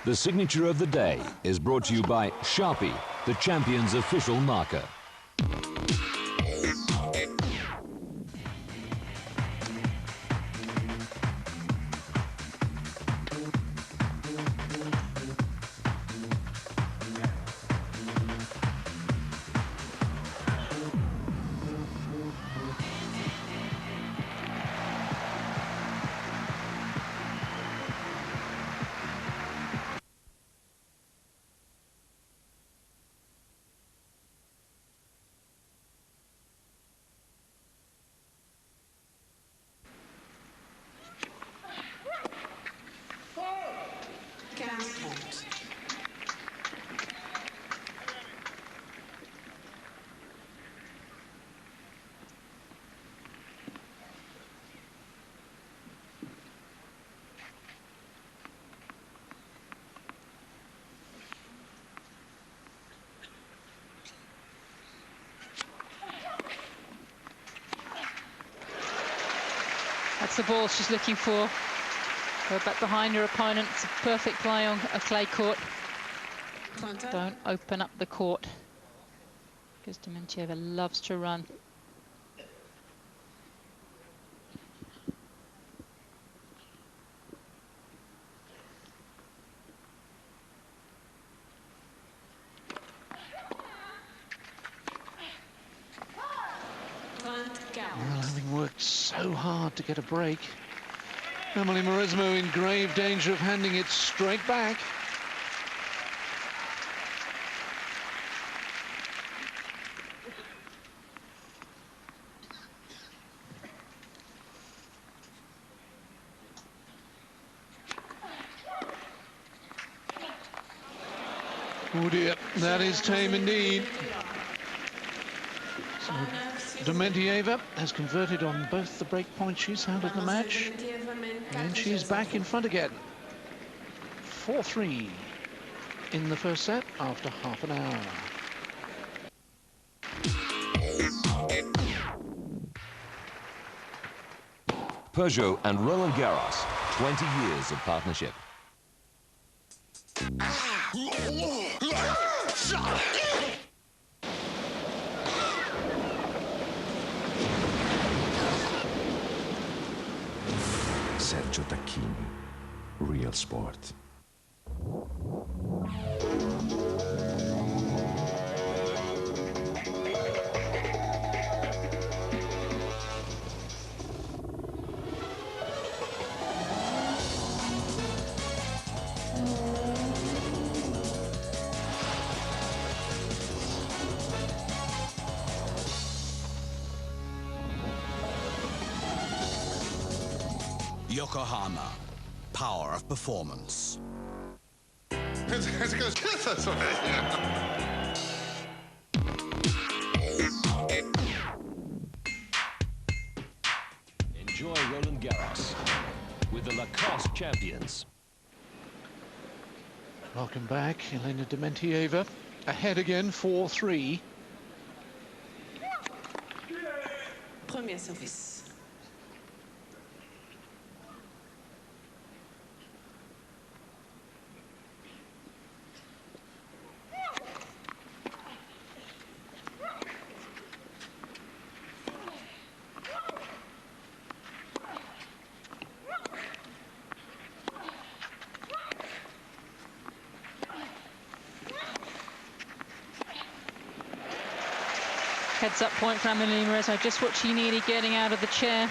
The signature of the day is brought to you by Sharpie, the champion's official marker. That's the ball she's looking for. Go back behind your opponent. It's a perfect play on a clay court. Don't open up the court, because Dementieva loves to run. Well, having worked so hard to get a break, Amelie Mauresmo in grave danger of handing it straight back. Oh dear, that is tame indeed. So Dementieva has converted on both the break points she's had in the match, and she's back in front again. 4-3 in the first set after half an hour. Peugeot and Roland Garros, 20 years of partnership. Sergio Tacchini, Real Sport. Yokohama, power of performance. Enjoy Roland Garros with the Lacoste champions. Welcome back, Elena Dementieva. Ahead again, 4-3. Premier service. Heads up point for Amelie Mauresmo, just what she needed getting out of the chair,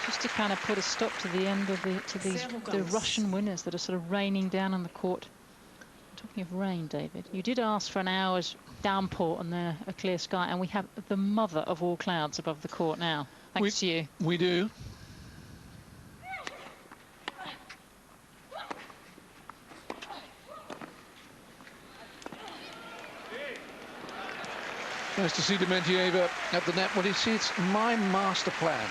just to kind of put a stop to the end of the Russian winners that are sort of raining down on the court. Talking of rain, David, you did ask for an hour's downpour and then a clear sky, and we have the mother of all clouds above the court now, thanks to you. We do. Nice to see Dementieva at the net. Well, you see, it's my master plan,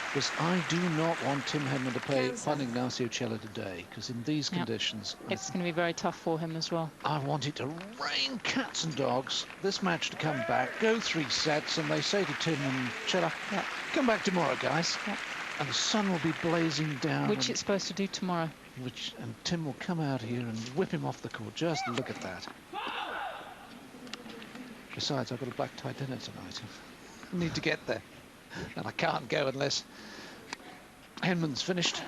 because I do not want Tim Henman to play Juan Ignacio Chela today, because in these conditions... It's going to be very tough for him as well. I want it to rain cats and dogs, this match to come back, go 3 sets, and they say to Tim and Chela, come back tomorrow, guys. And the sun will be blazing down. Which it's supposed to do tomorrow. and Tim will come out here and whip him off the court. Just look at that. Besides, I've got a black tie dinner tonight. I need to get there, and I can't go unless Henman's finished.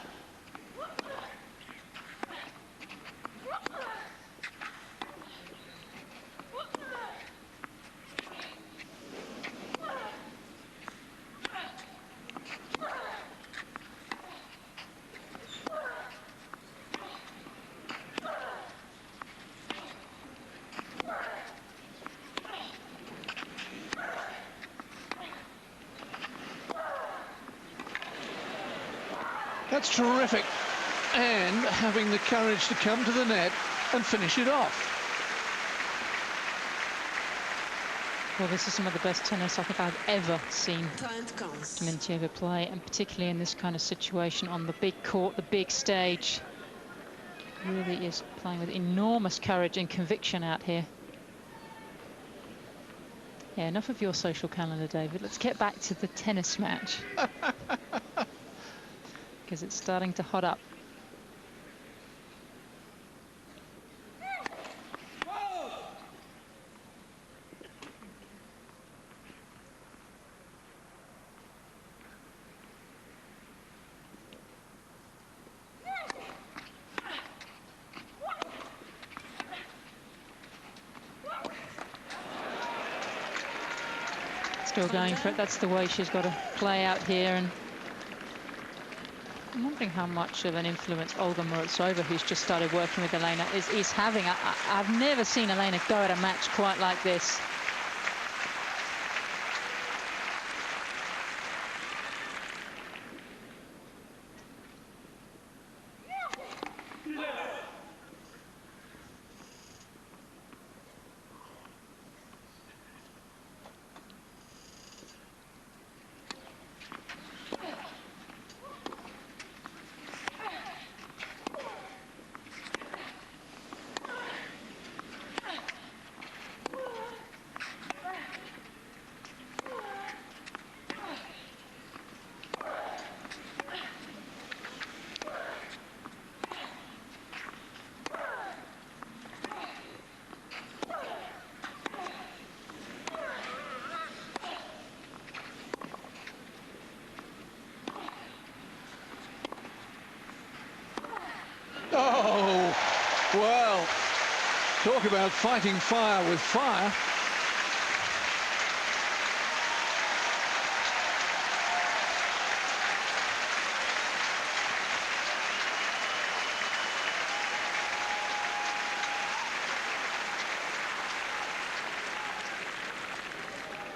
That's terrific, and having the courage to come to the net and finish it off. Well, this is some of the best tennis I think I've ever seen Dementieva play, and particularly in this kind of situation on the big court, the big stage. Really is playing with enormous courage and conviction out here. Yeah, enough of your social calendar, David. Let's get back to the tennis match. Because it's starting to hot up. Still going for it. That's the way she's got to play out here. And I'm wondering how much of an influence Olga Morozova, who's just started working with Elena, is having. I've never seen Elena go at a match quite like this. Oh, well, talk about fighting fire with fire.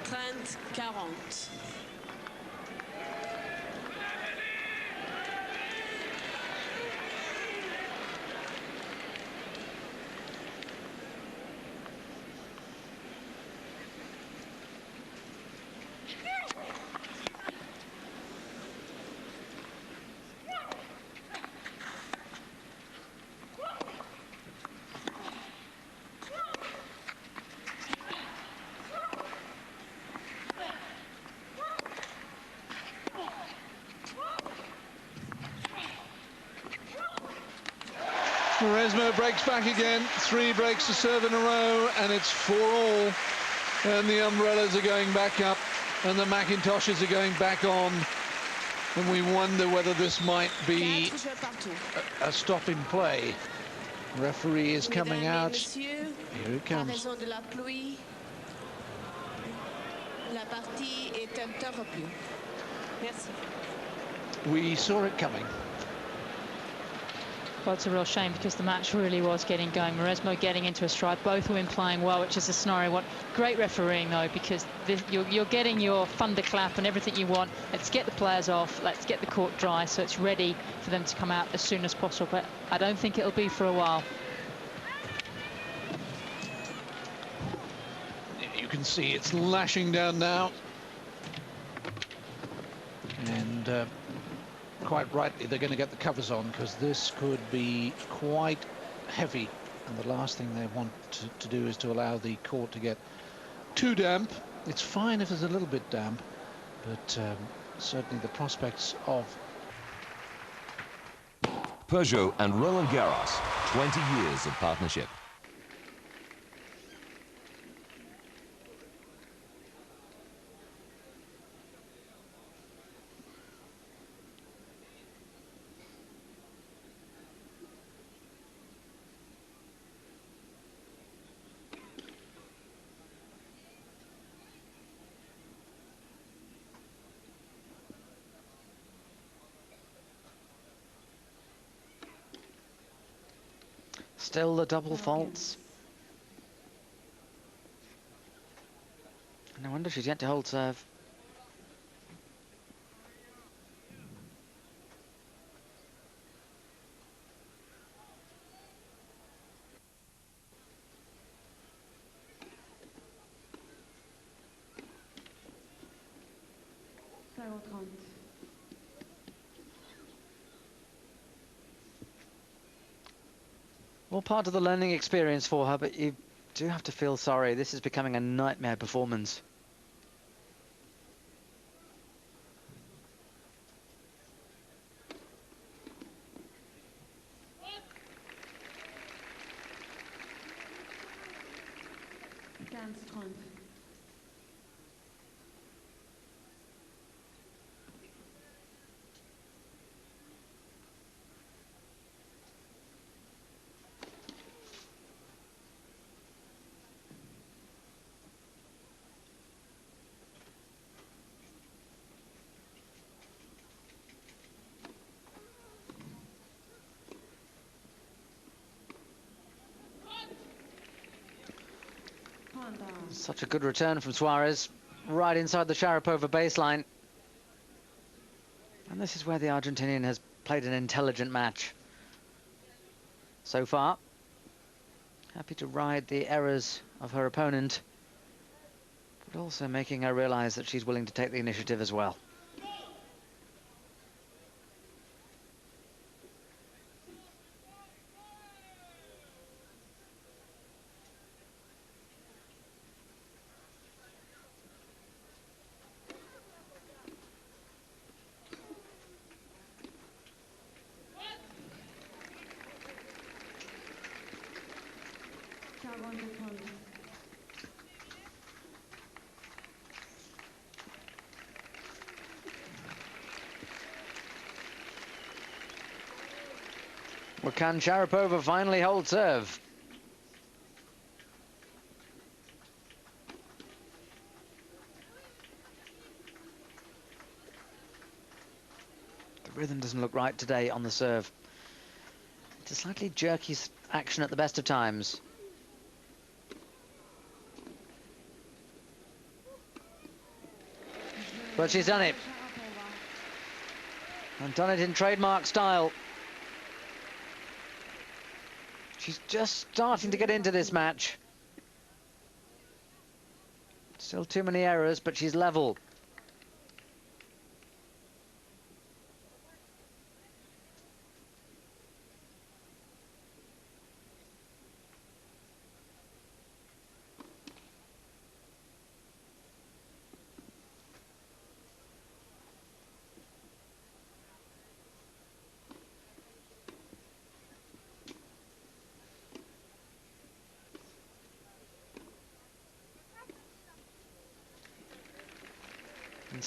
Trent 40. Mauresmo breaks back again. 3 breaks to serve in a row, and it's 4-all. And the umbrellas are going back up, and the Macintoshes are going back on. And we wonder whether this might be a stop in play. Referee is coming out. Here it comes. We saw it coming. Well, it's a real shame because the match really was getting going. Mauresmo getting into a stride. Both women playing well, which is a scenario. What great refereeing though, because you're getting your thunderclap and everything you want. Let's get the players off. Let's get the court dry so it's ready for them to come out as soon as possible. But I don't think it'll be for a while. You can see it's lashing down now, and quite rightly they're going to get the covers on, because this could be quite heavy, and the last thing they want to do is to allow the court to get too damp. It's fine if it's a little bit damp, but certainly the prospects of Peugeot and Roland Garros, 20 years of partnership. Still the double faults. No wonder she's yet to hold serve. Well, part of the learning experience for her, but you do have to feel sorry. This is becoming a nightmare performance. Such a good return from Suarez, right inside the Sharapova baseline. And this is where the Argentinian has played an intelligent match so far. Happy to ride the errors of her opponent, but also making her realize that she's willing to take the initiative as well. Well, can Sharapova finally hold serve? The rhythm doesn't look right today on the serve. It's a slightly jerky action at the best of times. But she's done it. And done it in trademark style. She's just starting to get into this match. Still too many errors, but she's level.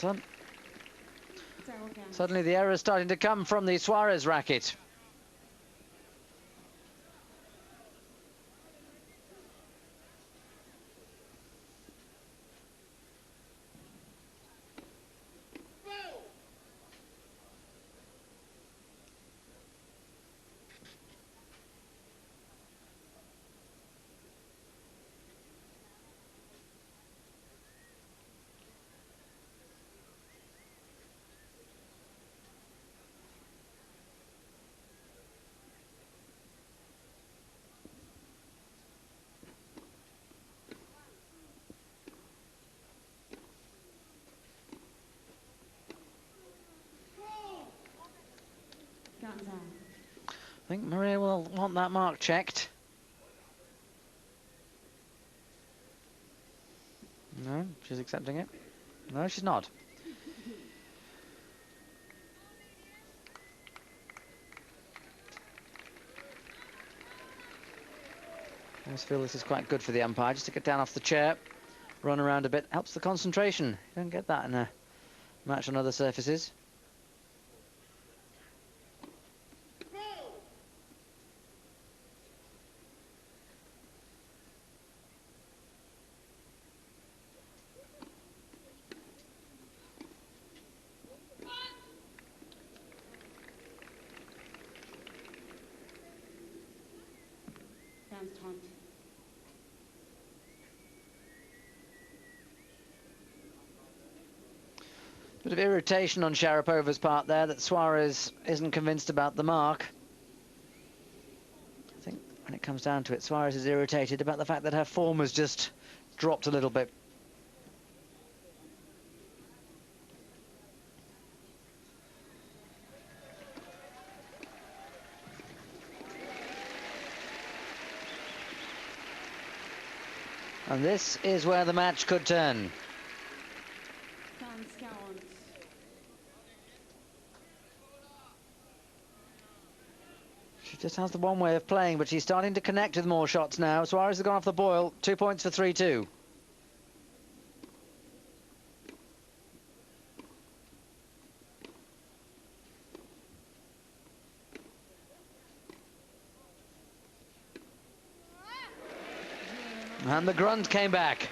And suddenly the error is starting to come from the Suarez racket. I think Maria will want that mark checked. No, she's accepting it. No, she's not. I just feel this is quite good for the umpire, just to get down off the chair, run around a bit, helps the concentration. You don't get that in a match on other surfaces. Bit of irritation on Sharapova's part there that Suarez isn't convinced about the mark. I think when it comes down to it, Suarez is irritated about the fact that her form has just dropped a little bit. And this is where the match could turn. She just has the one way of playing, but she's starting to connect with more shots now. Suarez has gone off the boil. 2 points for 3-2. And the grunt came back.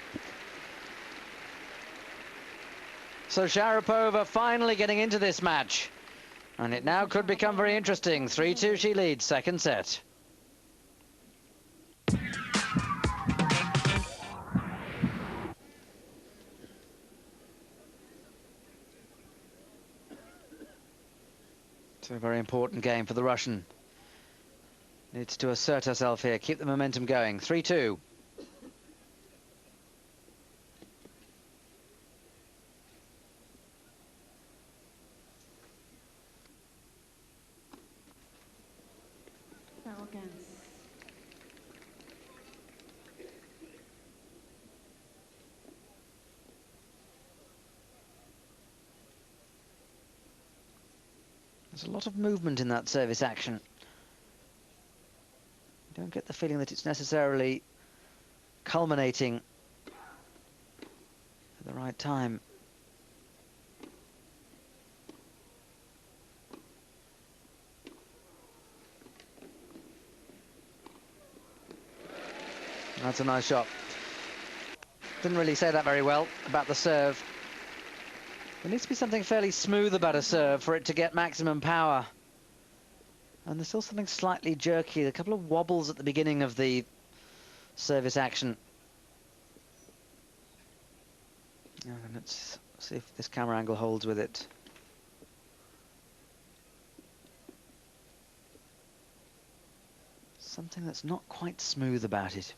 So Sharapova finally getting into this match. And it now could become very interesting. 3-2 she leads, second set. It's a very important game for the Russian. Needs to assert herself here, keep the momentum going. 3-2. There's a lot of movement in that service action. You don't get the feeling that it's necessarily culminating at the right time. That's a nice shot. Didn't really say that very well about the serve. There needs to be something fairly smooth about a serve for it to get maximum power. And there's still something slightly jerky, a couple of wobbles at the beginning of the service action. And let's see if this camera angle holds with it. Something that's not quite smooth about it.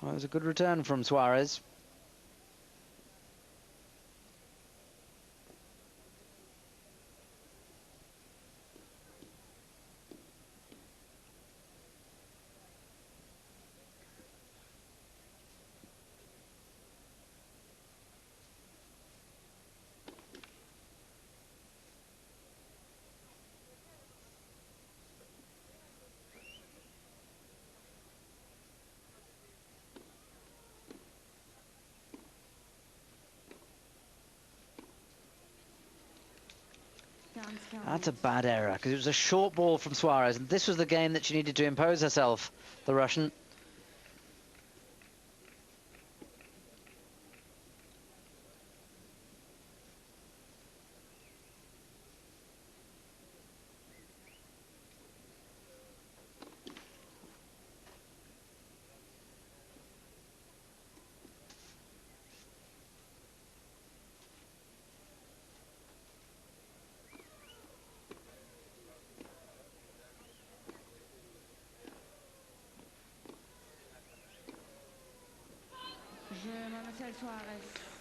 Well, it was a good return from Suarez. That's a bad error, because it was a short ball from Suarez, and this was the game that she needed to impose herself, the Russian.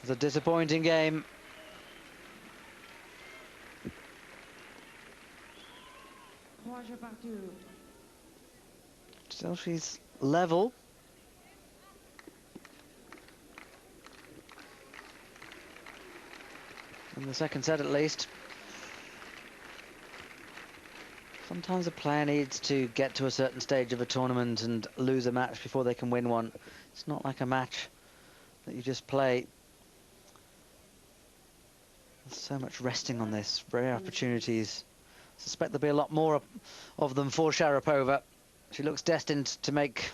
It's a disappointing game. Still, she's level. In the second set, at least. Sometimes a player needs to get to a certain stage of a tournament and lose a match before they can win one. It's not like a match that you just play. There's so much resting on this. Rare opportunities. I suspect there'll be a lot more of them for Sharapova. She looks destined to make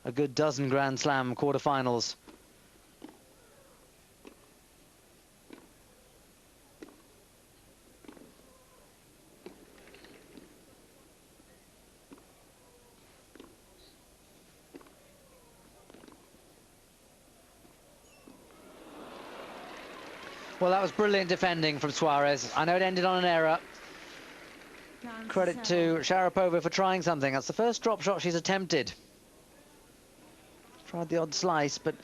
a good dozen Grand Slam quarterfinals. Well, that was brilliant defending from Suarez. I know it ended on an error. Credit to Sharapova for trying something. That's the first drop shot she's attempted. Tried the odd slice, but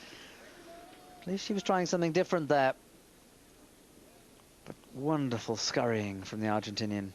at least she was trying something different there. But wonderful scurrying from the Argentinian.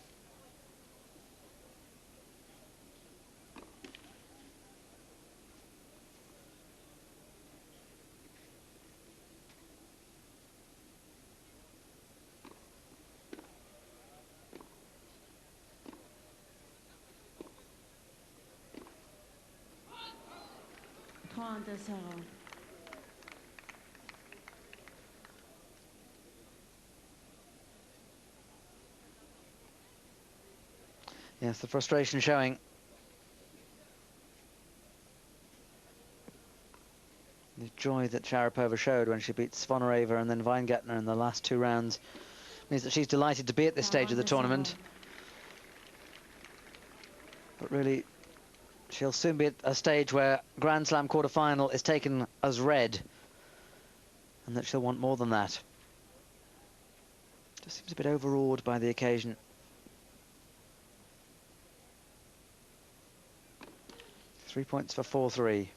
Yes, the frustration showing. The joy that Sharapova showed when she beat Zvonareva and then Weingartner in the last two rounds means that she's delighted to be at this stage of the tournament. But really, she'll soon be at a stage where Grand Slam quarterfinal is taken as read, and that she'll want more than that. Just seems a bit overawed by the occasion. Three points for 4-3.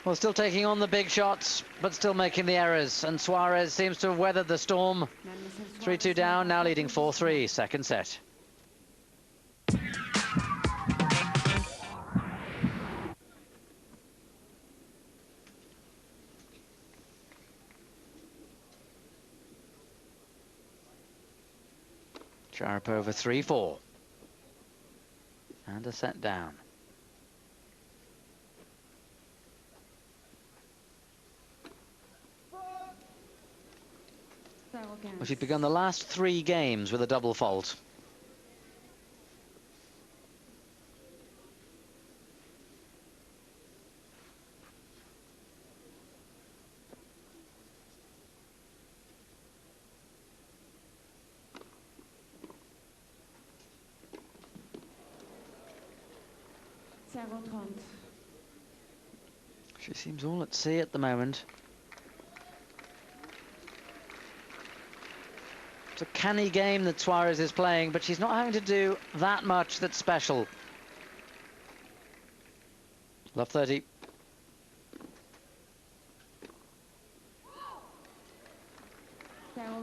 Well, still taking on the big shots, but still making the errors. And Suarez seems to have weathered the storm. 3-2 down, now leading 4-3, second set. Sharapova 3-4. And a set down. Well, she's begun the last three games with a double fault. She seems all at sea at the moment. It's a canny game that Suarez is playing, but she's not having to do that much that's special. Love 30.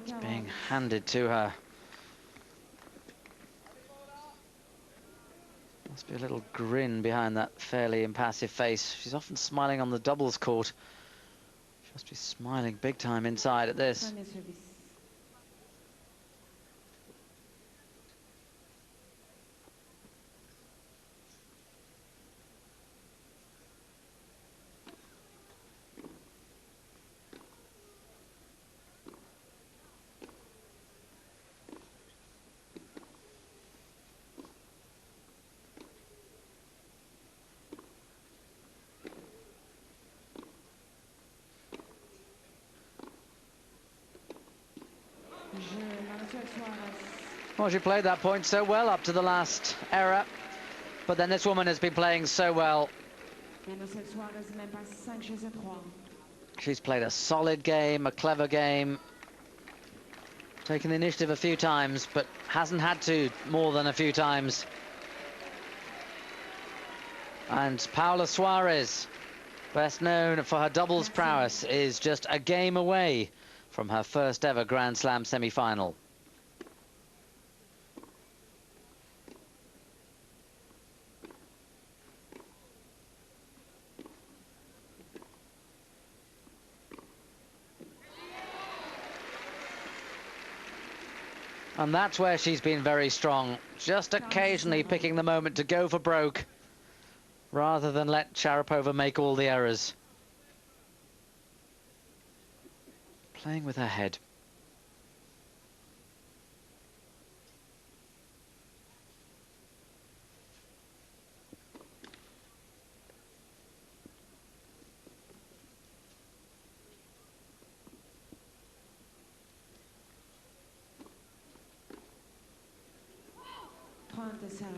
It's being handed to her. Must be a little grin behind that fairly impassive face. She's often smiling on the doubles court. She must be smiling big time inside at this. Well, she played that point so well up to the last error, but then this woman has been playing so well. She's played a solid game, a clever game, taken the initiative a few times, but hasn't had to more than a few times. And Paula Suarez, best known for her doubles prowess, is just a game away from her first ever Grand Slam semi-final. And that's where she's been very strong, just occasionally picking the moment to go for broke, rather than let Sharapova make all the errors. Playing with her head. Point de zéro.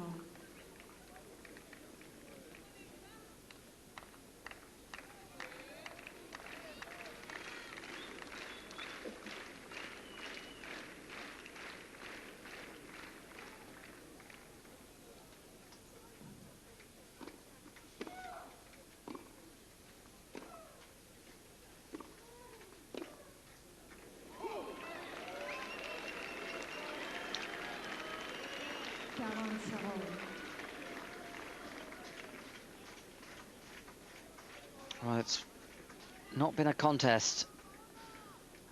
Well, it's not been a contest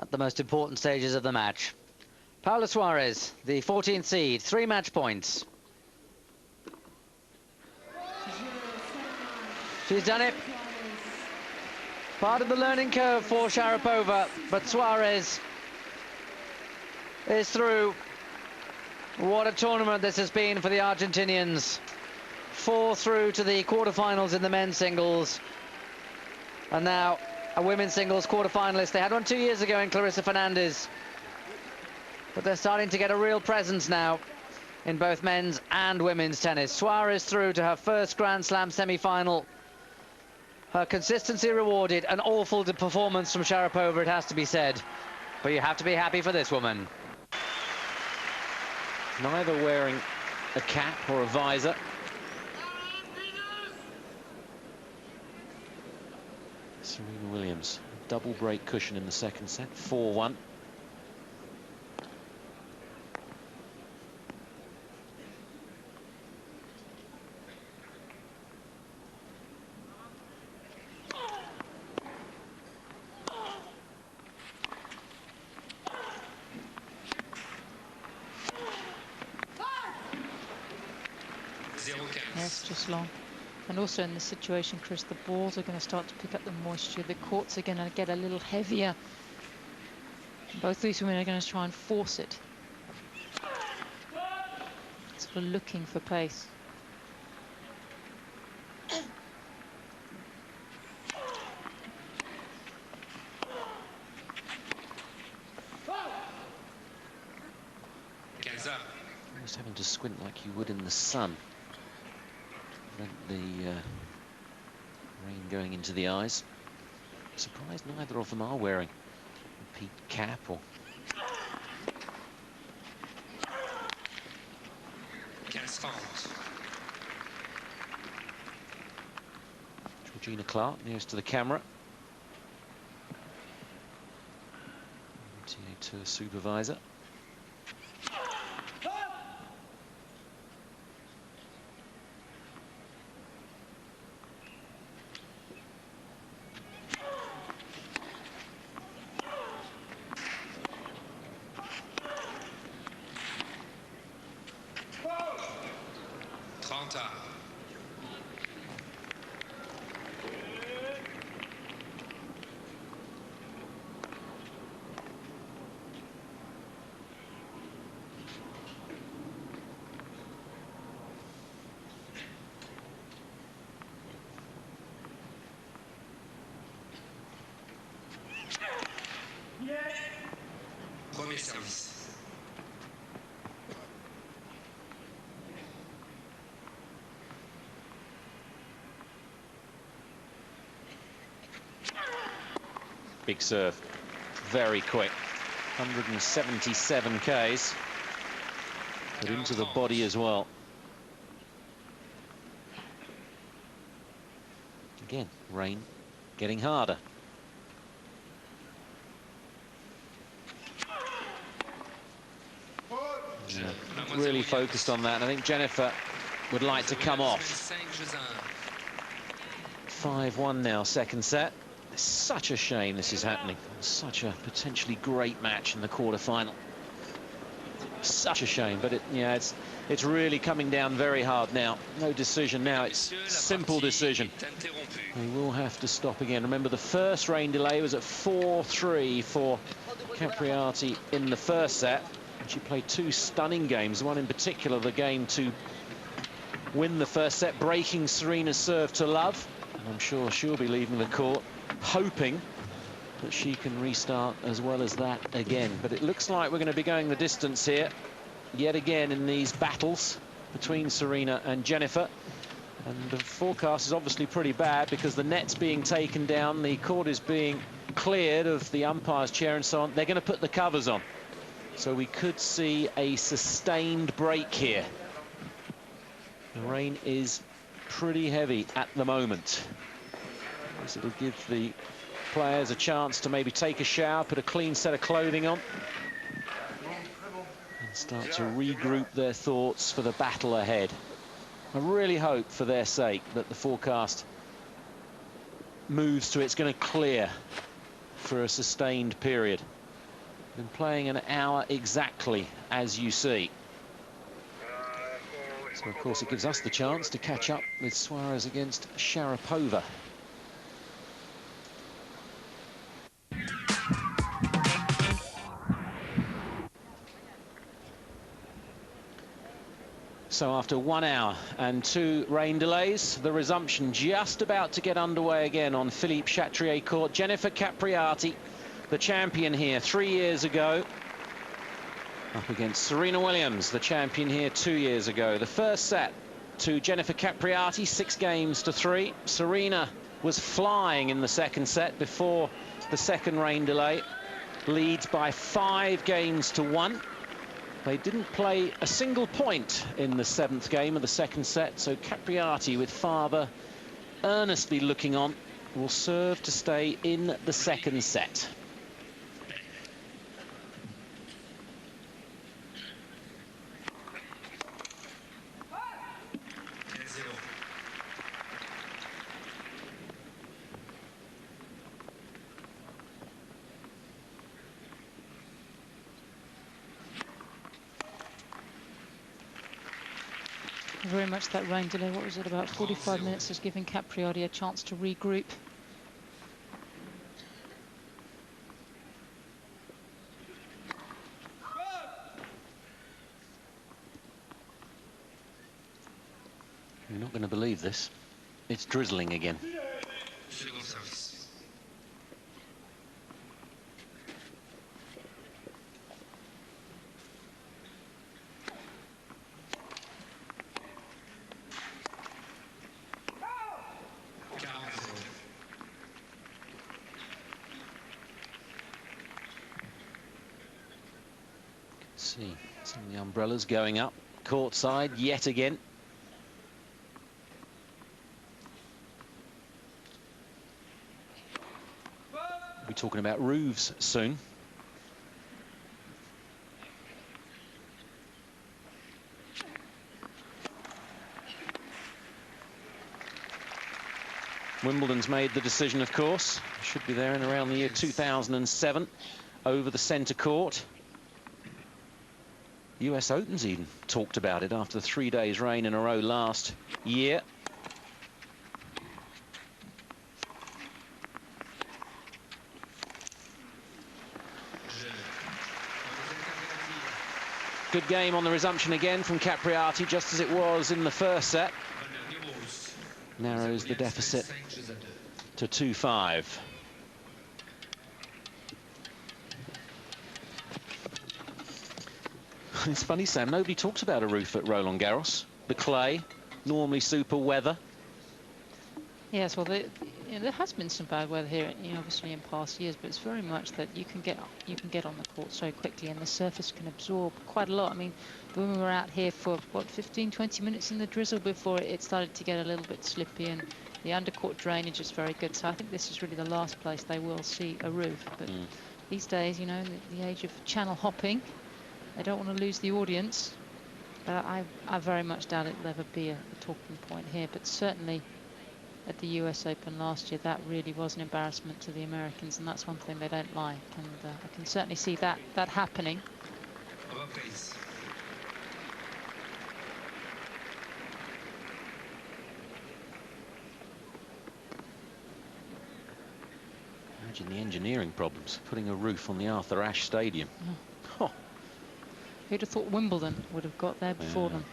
at the most important stages of the match. Paula Suarez, the 14th seed, 3 match points. She's done it. Part of the learning curve for Sharapova, but Suarez is through. What a tournament this has been for the Argentinians. 4 through to the quarterfinals in the men's singles. And now a women's singles quarterfinalist. They had one 2 years ago in Clarissa Fernandez. But they're starting to get a real presence now in both men's and women's tennis. Suarez through to her first Grand Slam semi-final. Her consistency rewarded. An awful performance from Sharapova, it has to be said. But you have to be happy for this woman. Neither wearing a cap or a visor. Serena Williams, double break cushion in the second set, 4-1. Yes, just long. And also in this situation, Chris, the balls are going to start to pick up the moisture. The courts are going to get a little heavier. Both these women are going to try and force it. Sort of looking for pace. Almost having to squint like you would in the sun. The rain going into the eyes. Surprised neither of them are wearing a peak cap or... Georgina Clark nearest to the camera. WTA Tour supervisor. Premier service. Big serve, very quick, 177 Ks, but into the body as well. Again, rain getting harder. Yeah, really focused on that. I think Jennifer would like to come off. 5-1 now, second set. It's such a shame this is happening. Such a potentially great match in the quarterfinal. Such a shame, but it's really coming down very hard now. No decision now, it's simple decision. We will have to stop again. Remember, the first rain delay was at 4-3 for Capriati in the first set. She played two stunning games, one in particular, the game to win the first set, breaking Serena's serve to love. And I'm sure she'll be leaving the court hoping that she can restart as well as that again. But it looks like we're going to be going the distance here yet again in these battles between Serena and Jennifer. And the forecast is obviously pretty bad because the net's being taken down, the court is being cleared of the umpire's chair and so on. They're going to put the covers on. So we could see a sustained break here. The rain is pretty heavy at the moment. This will give the players a chance to maybe take a shower, put a clean set of clothing on, and start to regroup their thoughts for the battle ahead. I really hope for their sake that the forecast moves to it's going to clear for a sustained period. Been playing an hour exactly, as you see. So, of course, it gives us the chance to catch up with Suarez against Sharapova. So after 1 hour and 2 rain delays, the resumption just about to get underway again on Philippe Chatrier court. Jennifer Capriati, the champion here 3 years ago, up against Serena Williams, the champion here 2 years ago. The first set to Jennifer Capriati, 6-3. Serena was flying in the second set before the second rain delay. Leads by 5-1. They didn't play a single point in the 7th game of the second set, so Capriati, with father earnestly looking on, will serve to stay in the second set. Very much that rain delay, what was it, about 45 minutes, is giving Capriati a chance to regroup. You're not going to believe this. It's drizzling again. See some of the umbrellas going up courtside yet again. We'll be talking about roofs soon. Wimbledon's made the decision, of course. Should be there in around the year 2007 over the centre court. US Open's even talked about it after 3 days rain in a row last year. Good game on the resumption again from Capriati, just as it was in the first set. Narrows the deficit to 2-5. It's funny, Sam, nobody talks about a roof at Roland Garros. The clay, normally super weather. Yes, well, there has been some bad weather here, obviously in past years, but it's very much that you can get on the court so quickly, and the surface can absorb quite a lot. I mean, when we were out here for what, 15-20 minutes in the drizzle before it started to get a little bit slippy, and the undercourt drainage is very good. So I think this is really the last place they will see a roof. But these days, in the age of channel hopping, they don't want to lose the audience. But I very much doubt it'll ever be a talking point here. But certainly at the US Open last year, that really was an embarrassment to the Americans, and that's one thing they don't like. And I can certainly see that happening. Imagine the engineering problems, putting a roof on the Arthur Ashe Stadium. Oh. Who'd have thought Wimbledon would have got there before them?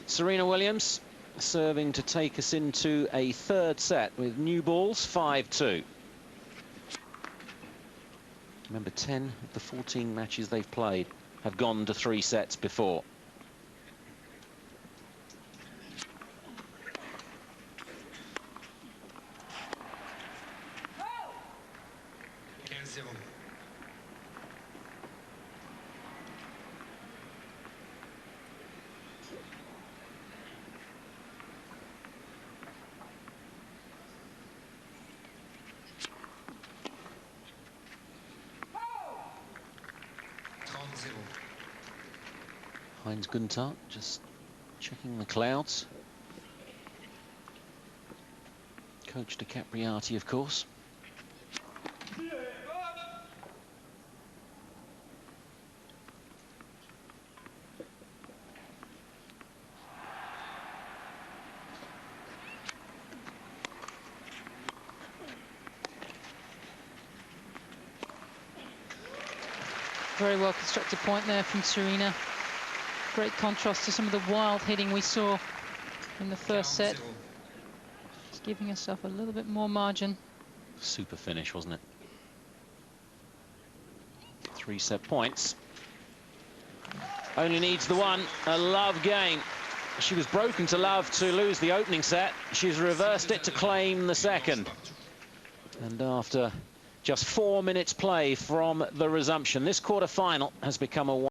Serena Williams serving to take us into a third set with new balls, 5-2. Remember, 10 of the 14 matches they've played have gone to 3 sets before. Heinz Gunther just checking the clouds. Coach De Capriati, of course. Very well constructed point there from Serena. Great contrast to some of the wild hitting we saw in the first set. Just giving herself a little bit more margin. Super finish, wasn't it? 3 set points. Only needs the one. A love game. She was broken to love to lose the opening set. She's reversed it to claim the second. And after just 4 minutes play from the resumption, this quarter-final has become a